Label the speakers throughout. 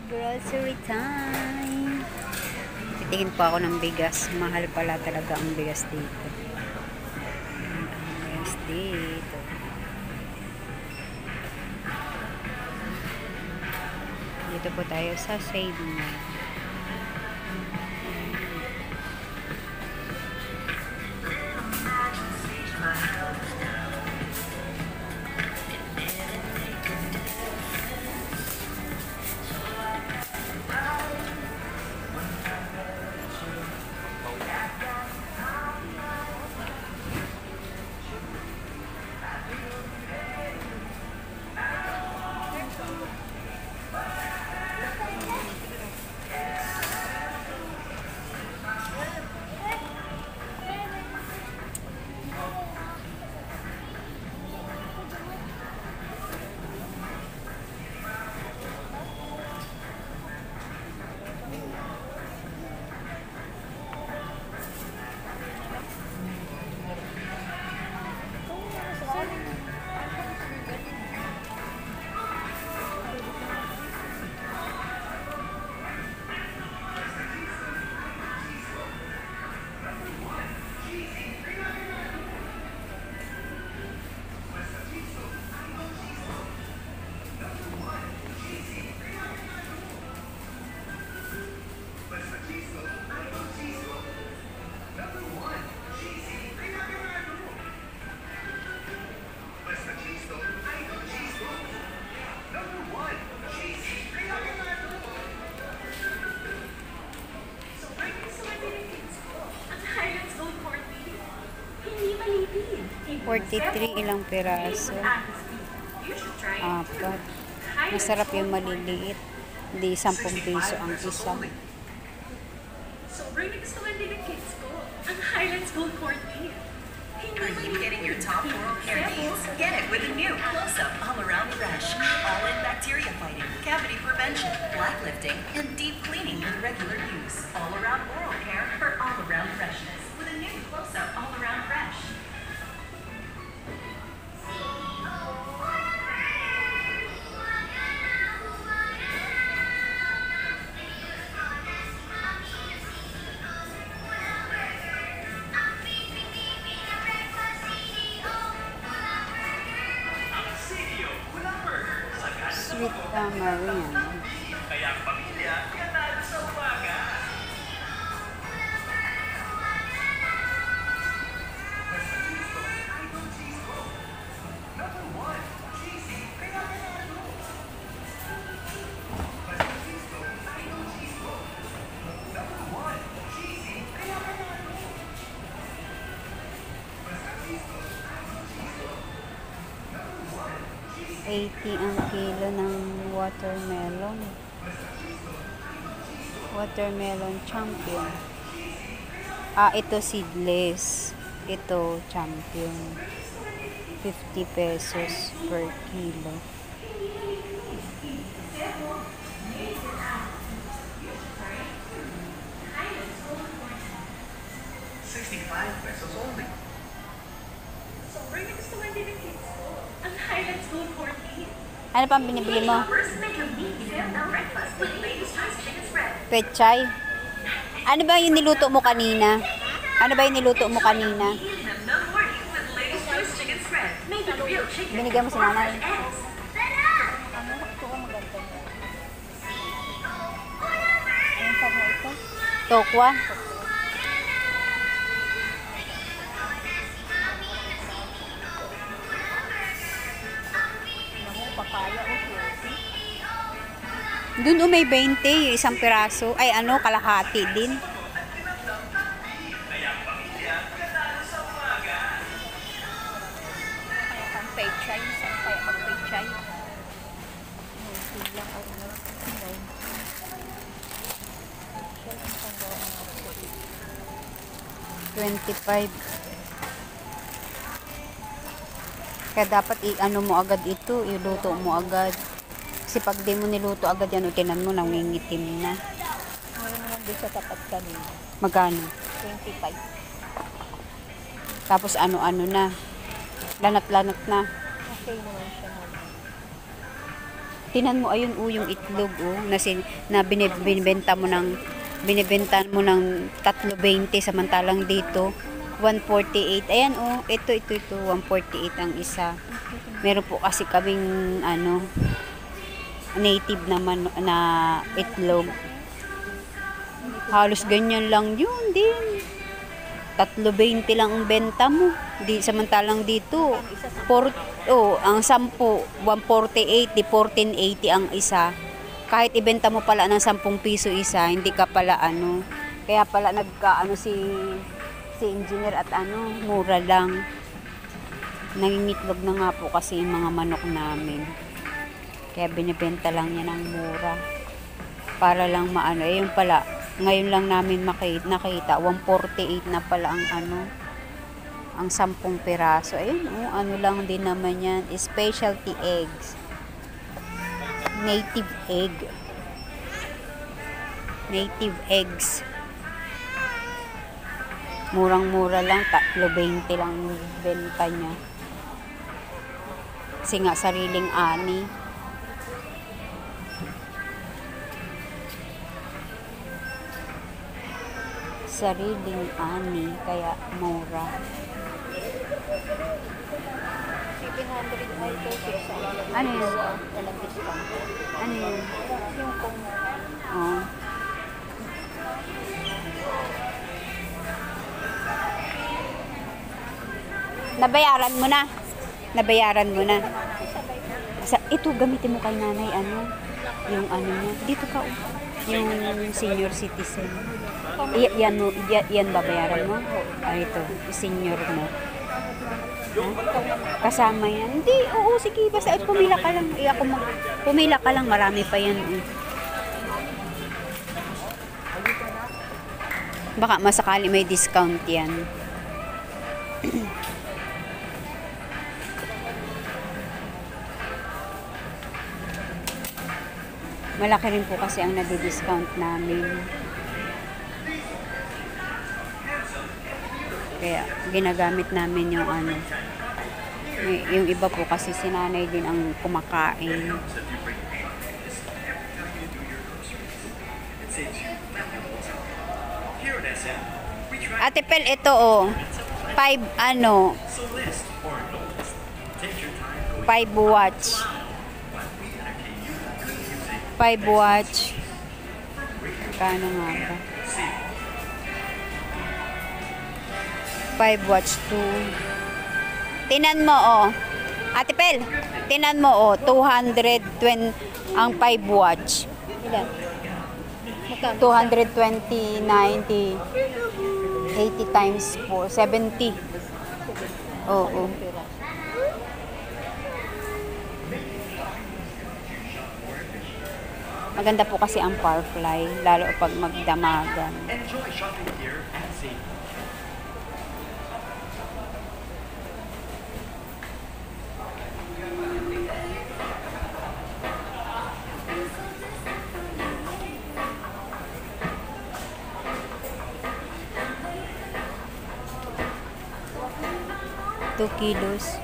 Speaker 1: Grocery time. Titingin po ako ng bigas. Mahal pala talaga ang bigas dito. Ang bigas dito. Dito po tayo sa Save Mart. $43 ilang peraso. Apat. Masarap yung maliliit. Hindi 10 piso ang isa.
Speaker 2: So bring it to the kids ko. Ang Highlands Gold Court beef.
Speaker 3: Are you getting your top oral care needs? Get it with a new Close-Up All-Around Fresh. All-in bacteria fighting, cavity prevention, black lifting, and deep cleaning with regular use. All-around oral care for all-around freshness with a new Close-Up All-Around Fresh.
Speaker 1: Sweet tamarind.
Speaker 4: Kaya ang pamilya, yanado sa umaga.
Speaker 1: $80 ang kilo ng watermelon. Watermelon champion. Ito seedless. Ito champion. 50 pesos per kilo.
Speaker 4: $65 only.
Speaker 2: So bring it to the kids ko. Ang Highlands Gold Court beef.
Speaker 1: Ano pang binibili mo?
Speaker 2: First make a meat na breakfast with latest choice chicken spread.
Speaker 1: Pechay? Ano ba yung niluto mo kanina? Ano ba yung niluto mo kanina? Binigyan mo si nanay. Anong tawag mo ito? Tokwa? Doon may 20, yung isang piraso. Ay kalahati din.
Speaker 4: Kaya ang pamilya, yanado sa umaga.
Speaker 1: Kaya pang pechay, saan kaya pang pechay? $25. Kaya dapat i-ano mo agad ito, iluto mo agad. Kasi pag di mo niluto agad yan, utinan mo, nangingitim na.
Speaker 5: Meron naman doon sa tapat kanina.
Speaker 1: Magkano?
Speaker 5: 25.
Speaker 1: Tapos ano-ano na. Lanat-lanat na.
Speaker 5: Okay naman siya naman.
Speaker 1: Tinan mo, ayun yung itlog na binibenta mo ng 3.20 samantalang dito 148. Ayan ito 148 ang isa. Meron po kasi kaming native naman na itlog. Halos ganyan lang yun din. 3.20 lang ang benta mo. Samantalang dito, ang 10, 148, di 14.80 ang isa. Kahit ibenta mo pala ng 10 piso isa, hindi ka pala Kaya pala si engineer at mura lang. Nangingitlog na nga po kasi yung mga manok namin. Kaya binibenta lang yan ng mura. Para lang yun pala. Ngayon lang namin nakita 148 na pala ang 10 piraso. Ayun, lang din naman yan. Specialty eggs. Native egg. Native eggs. Murang-mura lang. 3.20 lang benta niya. Kasi nga, sariling ani. Sariling ani, kaya mura.
Speaker 5: 700 may to 600.
Speaker 1: Ano yun?
Speaker 5: Walang discount.
Speaker 1: Ano yun?
Speaker 5: Yung kung
Speaker 1: Oh. Nabayaran mo na. Nabayaran mo na. Ito, gamitin mo kay nanay, yung niya. Dito ka, yung senior citizen. Yan babayaran mo? Ito, senior mo. Kasama yan? Hindi, oo, sige, basta pumila ka lang. Pumila ka lang, marami pa yan. Baka masakali may discount yan. Malaki rin po kasi ang nadi-discount namin. Kaya ginagamit namin yung yung iba po kasi sinanay din ang kumakain. Ate Pel, ito 5 watch. 5 watch. Kano nga ba? 5 watch 2. Tinan mo Ate Pel, tinan mo 220 ang 5 watch.
Speaker 5: ilan?
Speaker 1: 220, 90, 80 times 4, 70. Oo. Maganda po kasi ang Parfly, lalo pag magdamagan.
Speaker 4: Enjoy shopping here at Zane.
Speaker 1: Two kilos.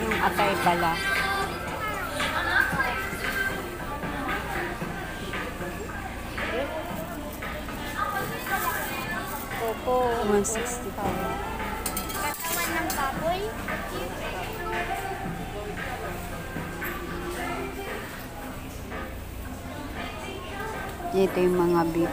Speaker 1: Yung atay pala.
Speaker 5: Opo.
Speaker 1: 165.
Speaker 5: Katawan ng baboy.
Speaker 1: Ito yung mga beef.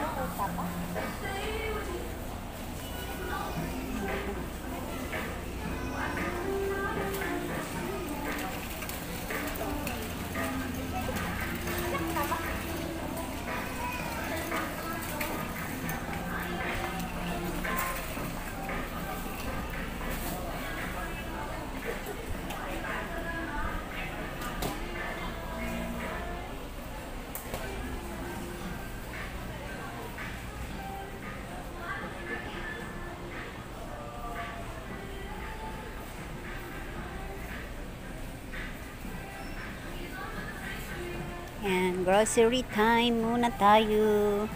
Speaker 1: And grocery time muna tayo.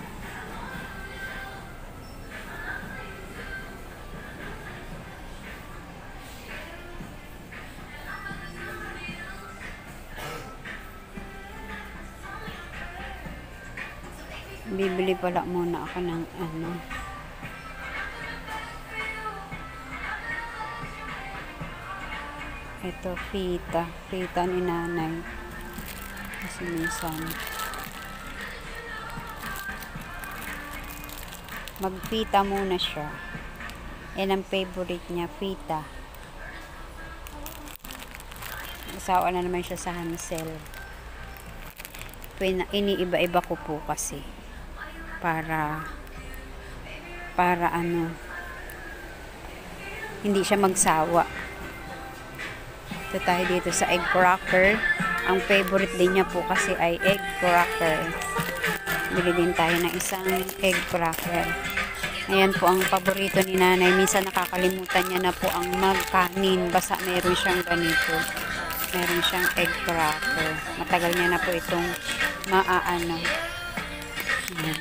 Speaker 1: Bibili pala muna ako ng ano. Ito, pita. Pita ni nanay. Kasi minsan magpita muna siya. Yan ang favorite niya, pita. Asawa na naman siya sa Hansel. Iniiba-iba ko po kasi. Para ano, hindi siya magsawa. Ito tayo dito sa egg cracker. Ang favorite din niya po kasi ay egg cracker. Bili din tayo ng isang egg cracker. Ayan po ang paborito ni nanay. Minsan nakakalimutan niya na po ang magkanin. Basta meron siyang ganito. Meron siyang egg cracker. Matagal niya na po itong maaano. Ayan.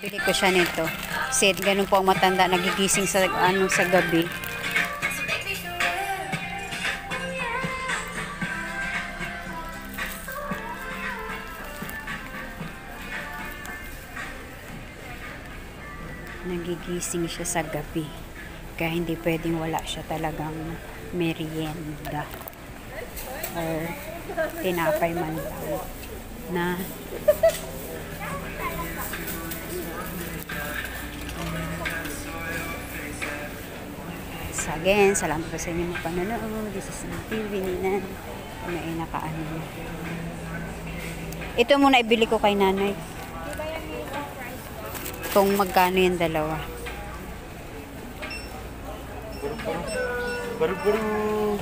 Speaker 1: Bili ko siya nito. Sid, ganun po ang matanda. Nagigising sa, sa gabi. Nagigising siya sa gabi. Kaya hindi pwedeng wala siya talagang merienda. Or tinapay man lang. Na again, salamat po sa inyo mga panonood. This is TV Ninan. Kami ay nakaano na. Ito muna ibili ko kay nanay. Kung magkano yung dalawa.
Speaker 4: Baru-baru.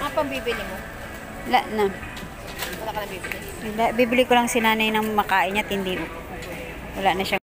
Speaker 5: Ano pang bibili mo?
Speaker 1: Wala na.
Speaker 5: Wala ka na bibili?
Speaker 1: Bibili ko lang si nanay ng makain niya. Hindi. Wala na siya.